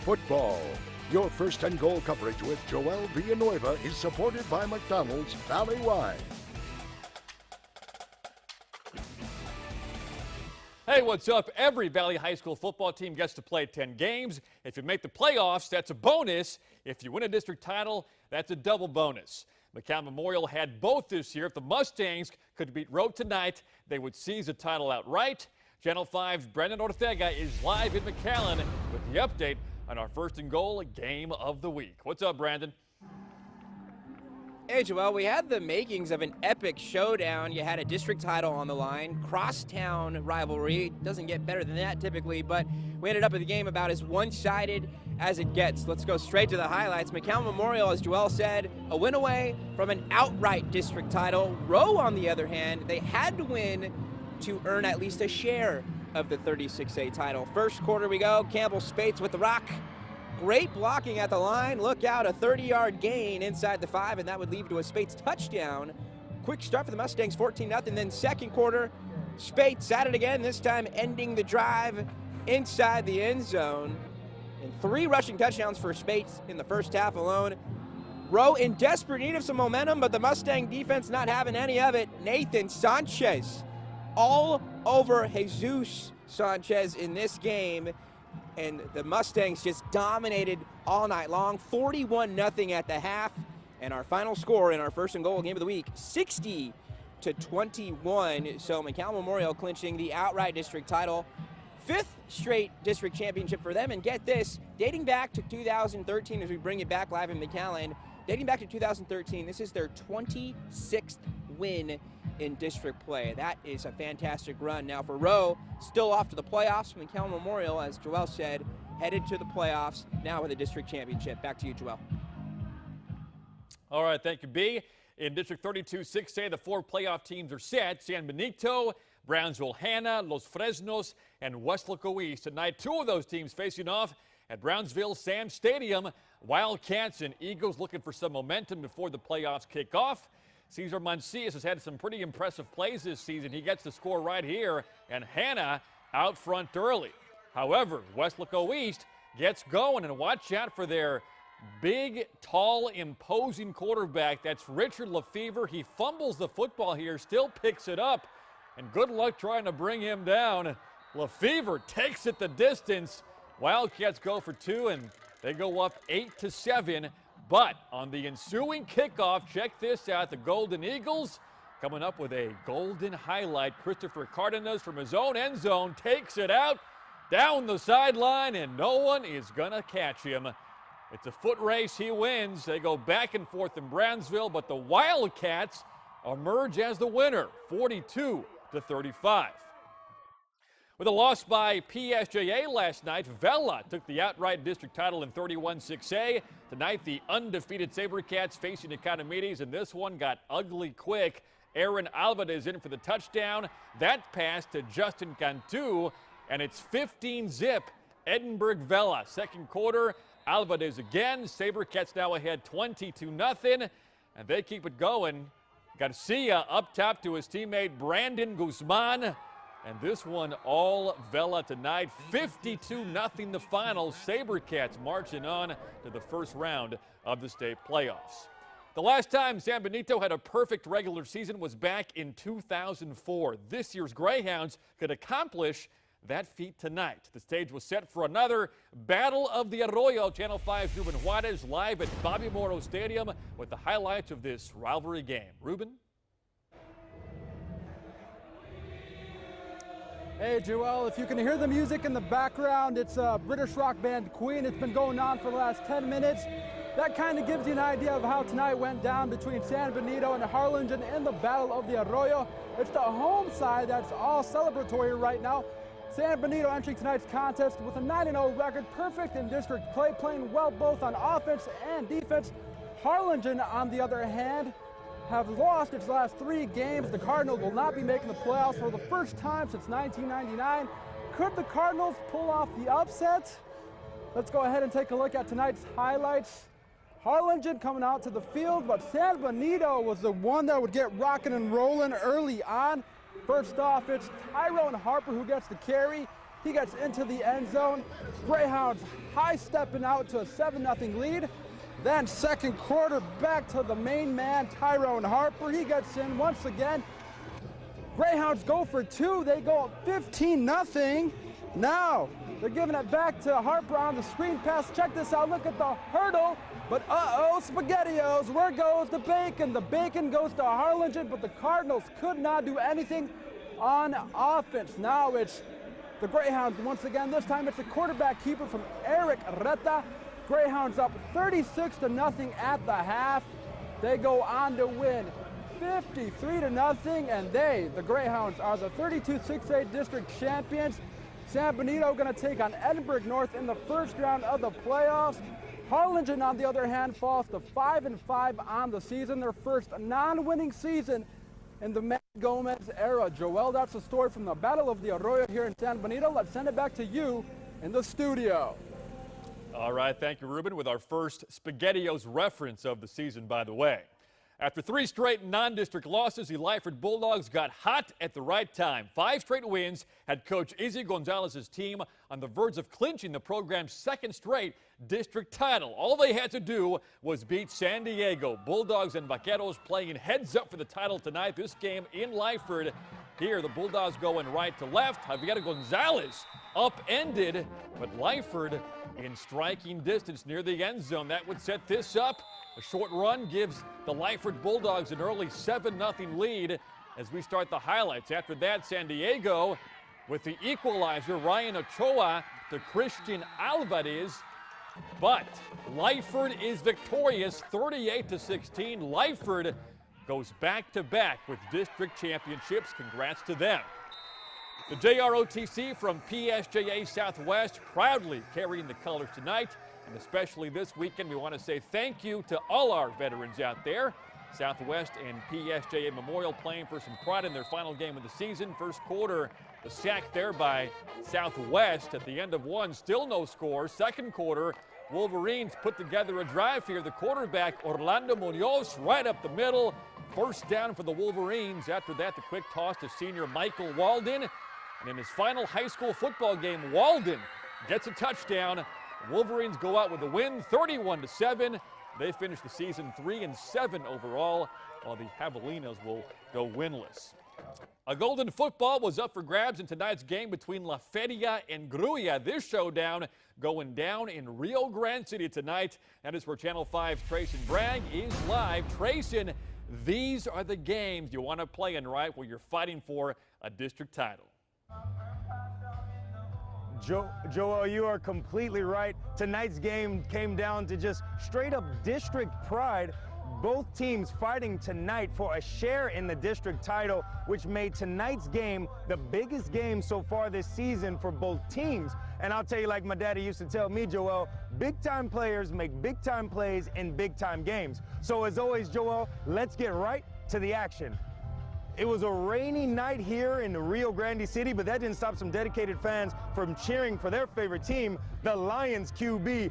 Football. Your first and goal coverage with Joel Villanueva is supported by McDonald's Valley Wine. Hey, what's up? Every Valley High School football team gets to play 10 games. If you make the playoffs, that's a bonus. If you win a district title, that's a double bonus. McCown Memorial had both this year. If the Mustangs could beat Roe tonight, they would seize the title outright. Channel 5's Brendan Ortega is live in McAllen with the update on our first and goal game of the week. What's up, Brandon? Hey, Joel, we had the makings of an epic showdown. You had a district title on the line, crosstown rivalry. Doesn't get better than that typically, but we ended up with a game about as one-sided as it gets. Let's go straight to the highlights. McCown Memorial, as Joel said, a win away from an outright district title. Roe, on the other hand, they had to win to earn at least a share of the 36A title. First quarter we go. Campbell Spates with the rock. Great blocking at the line. Look out, a 30-yard gain inside the 5, and that would lead to a Spates touchdown. Quick start for the Mustangs, 14-0. Then second quarter, Spates at it again, this time ending the drive inside the end zone. And 3 rushing touchdowns for Spates in the first half alone. Roe in desperate need of some momentum, but the Mustang defense not having any of it. Nathan Sanchez all over Jesus Sanchez in this game. And the Mustangs just dominated all night long, 41-0 at the half. And our final score in our first and goal game of the week, 60-21. So McCown Memorial clinching the outright district title, 5th straight district championship for them. And get this, dating back to 2013, as we bring it back live in McAllen, dating back to 2013, this is their 26th win in district play. That is a fantastic run. Now for Roe, still off to the playoffs. McCown Memorial, as Joel said, headed to the playoffs now with a district championship. Back to you, Joel. All right, thank you, B. In District 32 6A, the 4 playoff teams are set. San Benito, Brownsville Hanna, Los Fresnos, and Weslaco East. Tonight, 2 of those teams facing off at Brownsville Sam Stadium. Wildcats and Eagles looking for some momentum before the playoffs kick off. Cesar Mancias has had some pretty impressive plays this season. He gets the score right here, and Hanna out front early. However, Weslaco East gets going, and watch out for their big, tall, imposing quarterback. That's Richard Lefevre. He fumbles the football here, still picks it up, and good luck trying to bring him down. Lefevre takes it the distance. Wildcats go for 2, and they go up 8-7. But on the ensuing kickoff, check this out, the Golden Eagles coming up with a golden highlight. Christopher Cardenas from his own end zone takes it out down the sideline, and no one is going to catch him. It's a foot race. He wins. They go back and forth in Brownsville, but the Wildcats emerge as the winner, 42-35. With a loss by PSJA last night, Vela took the outright district title in 31-6A. Tonight, the undefeated SaberCats facing Economides, and this one got ugly quick. Aaron Alvarez in for the touchdown. That pass to Justin Cantu, and it's 15-zip. Edinburgh Vela. Second quarter, Alvarez again. SaberCats now ahead 20-0, and they keep it going. Garcia up top to his teammate Brandon Guzman. And this one all Vela tonight, 52-0 the final. SaberCats marching on to the first round of the state playoffs. The last time San Benito had a perfect regular season was back in 2004. This year's Greyhounds could accomplish that feat tonight. The stage was set for another Battle of the Arroyo. Channel 5's Ruben Juarez live at Bobby Morrow Stadium with the highlights of this rivalry game. Ruben? Hey, Joel, if you can hear the music in the background, it's a British rock band Queen. It's been going on for the last 10 minutes. That kind of gives you an idea of how tonight went down between San Benito and Harlingen in the Battle of the Arroyo. It's the home side that's all celebratory right now. San Benito entering tonight's contest with a 9-0 record, perfect in district play, playing well both on offense and defense. Harlingen, on the other hand, have lost its last 3 games. The Cardinals will not be making the playoffs for the first time since 1999. Could the Cardinals pull off the upset? Let's go ahead and take a look at tonight's highlights. Harlingen coming out to the field, but San Benito was the one that would get rocking and rolling early on. First off, it's Tyrone Harper who gets the carry. He gets into the end zone. Greyhounds high stepping out to a 7-0 lead. Then second quarter, back to the main man, Tyrone Harper. He gets in once again. Greyhounds go for two. They go up 15-0. Now they're giving it back to Harper on the screen pass. Check this out. Look at the hurdle. But SpaghettiOs. Where goes the bacon? The bacon goes to Harlingen, but the Cardinals could not do anything on offense. Now it's the Greyhounds once again. This time it's a quarterback keeper from Eric Reta. Greyhounds up 36-0 at the half. They go on to win 53-0, and the Greyhounds, are the 32-6A district champions. San Benito going to take on Edinburgh North in the first round of the playoffs. Harlingen, on the other hand, falls to 5-5 on the season, their first non-winning season in the Matt Gomez era. Joel, that's the story from the Battle of the Arroyo here in San Benito. Let's send it back to you in the studio. All right, thank you, Ruben, with our first SpaghettiOs reference of the season, by the way. After 3 straight non-district losses, the Lyford Bulldogs got hot at the right time. 5 straight wins had Coach Izzy Gonzalez's team on the verge of clinching the program's second straight district title. All they had to do was beat San Diego. Bulldogs and Vaqueros playing heads up for the title tonight. This game in Lyford. Here, the Bulldogs going right to left. Javier Gonzalez upended, but Lyford in striking distance near the end zone. That would set this up. A short run gives the Lyford Bulldogs an early 7-0 lead as we start the highlights. After that, San Diego with the equalizer, Ryan Ochoa to Christian Alvarez. But Lyford is victorious, 38-16. Lyford goes back-to-back with district championships. Congrats to them. The JROTC from PSJA Southwest proudly carrying the colors tonight. And especially this weekend, we want to say thank you to all our veterans out there. Southwest and PSJA Memorial playing for some pride in their final game of the season. First quarter, the sack there by Southwest at the end of one. Still no score. Second quarter, Wolverines put together a drive here. The quarterback, Orlando Munoz, right up the middle. First down for the Wolverines. After that, the quick toss to senior Michael Walden. And in his final high school football game, Walden gets a touchdown. Wolverines go out with a win, 31-7. They finish the season 3-7 overall, while the Javelinos will go winless. A golden football was up for grabs in tonight's game between La Feria and Gloria. This showdown going down in Rio Grande City tonight. That is where Channel 5's Trayson Bragg is live. Trayson, these are the games you want to play in, right, where you're fighting for a district title. Joel, you are completely right. Tonight's game came down to just straight up district pride. Both teams fighting tonight for a share in the district title, which made tonight's game the biggest game so far this season for both teams. And I'll tell you, like my daddy used to tell me, Joel, big-time players make big-time plays in big-time games. So as always, Joel, let's get right to the action. It was a rainy night here in Rio Grande City, but that didn't stop some dedicated fans from cheering for their favorite team, the Lions QB,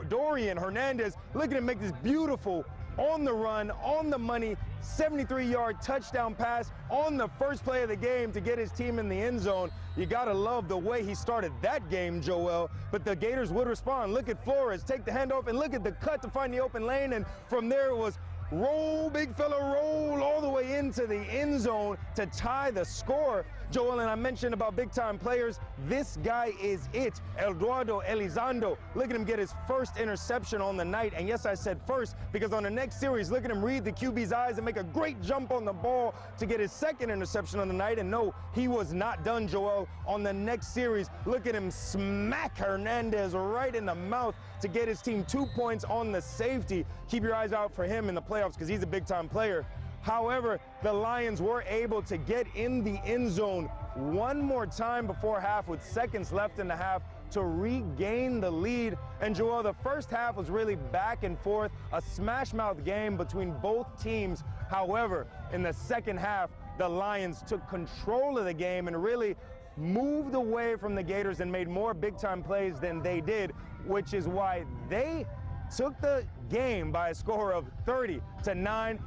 Dorian Hernandez. Look at him make this beautiful on the run, on the money, 73-yard touchdown pass on the first play of the game to get his team in the end zone. You gotta love the way he started that game, Joel. But the Gators would respond. Look at Flores take the handoff and look at the cut to find the open lane, and from there it was roll, big fella, roll all the way into the end zone to tie the score. Joel, and I mentioned about big-time players. This guy is it, Eduardo Elizondo. Look at him get his first interception on the night. And yes, I said first because on the next series, look at him read the QB's eyes and make a great jump on the ball to get his second interception on the night. And no, he was not done, Joel. On the next series, look at him smack Hernandez right in the mouth to get his team 2 points on the safety. Keep your eyes out for him in the playoffs because he's a big-time player. However, the Lions were able to get in the end zone one more time before half with seconds left in the half to regain the lead. And Joel, the first half was really back and forth, a smash-mouth game between both teams. However, in the second half, the Lions took control of the game and really moved away from the Gators and made more big-time plays than they did, which is why they took the game by a score of 30-9,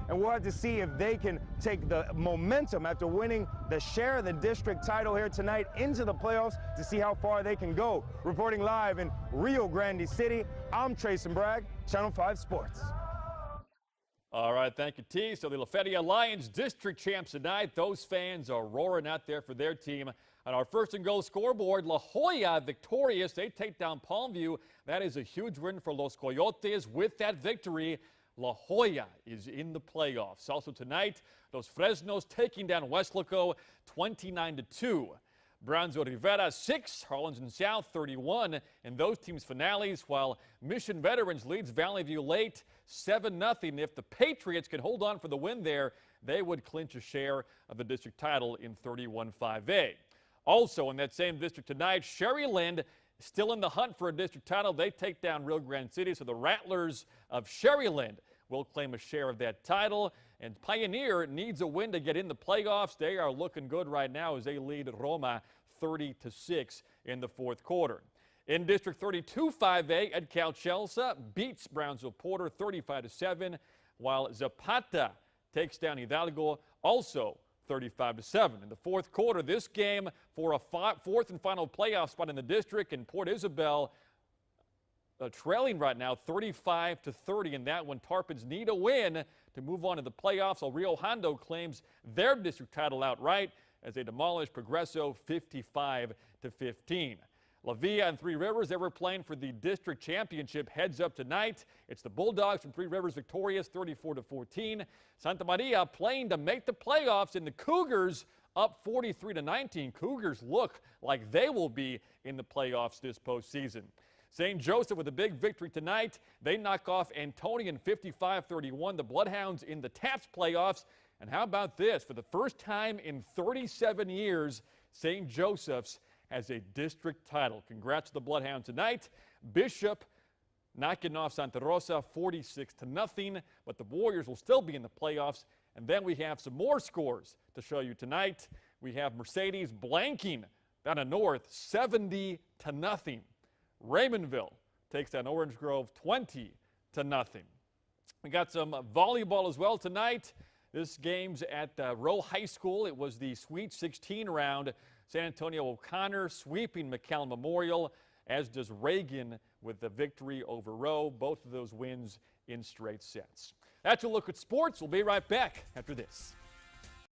and we'll have to see if they can take the momentum after winning the share of the district title here tonight into the playoffs to see how far they can go. Reporting live in Rio Grande City, I'm Trace Bragg, Channel 5 Sports. All right, thank you, T. So the Feria Lions district champs tonight. Those fans are roaring out there for their team. On our first and goal scoreboard, La Jolla victorious. They take down Palmview. That is a huge win for Los Coyotes. With that victory, La Jolla is in the playoffs. Also tonight, Los Fresnos taking down Weslaco 29-2. Brownsville Rivera 6, Harlingen South 31 in those teams' finales, while Mission Veterans leads Valley View late 7-0. If the Patriots can hold on for the win there, they would clinch a share of the district title in 31-5A. Also in that same district tonight, Sherryland still in the hunt for a district title. They take down Rio Grande City, so the Rattlers of Sherryland will claim a share of that title. And Pioneer needs a win to get in the playoffs. They are looking good right now as they lead Roma 30-6 in the fourth quarter. In District 32-5A, Edcal Chelsea beats Brownsville Porter 35-7, while Zapata takes down Hidalgo also 35-7. In the fourth quarter, this game for a fourth and final playoff spot in the district, and Port Isabel trailing right now 35-30 in that one. Tarpons need a win to move on to the playoffs. El Rio Hondo claims their district title outright as they demolish Progreso 55-15. La Villa and Three Rivers, they were playing for the district championship, heads up tonight. It's the Bulldogs from Three Rivers victorious 34-14. Santa Maria playing to make the playoffs, and the Cougars up 43-19. Cougars look like they will be in the playoffs this postseason. St. Joseph with a big victory tonight. They knock off Antonian 55-31. The Bloodhounds in the TAPS playoffs. And how about this? For the first time in 37 years, St. Joseph's has a district title. Congrats to the Bloodhounds tonight. Bishop knocking off Santa Rosa 46-0. But the Warriors will still be in the playoffs. And then we have some more scores to show you tonight. We have Mercedes blanking down in North 70-0. Raymondville takes down Orange Grove 20-0. We got some volleyball as well tonight. This game's at Rowe High School. It was the Sweet 16 round. San Antonio O'Connor sweeping McAllen Memorial, as does Reagan with the victory over Rowe. Both of those wins in straight sets. That's a look at sports. We'll be right back after this.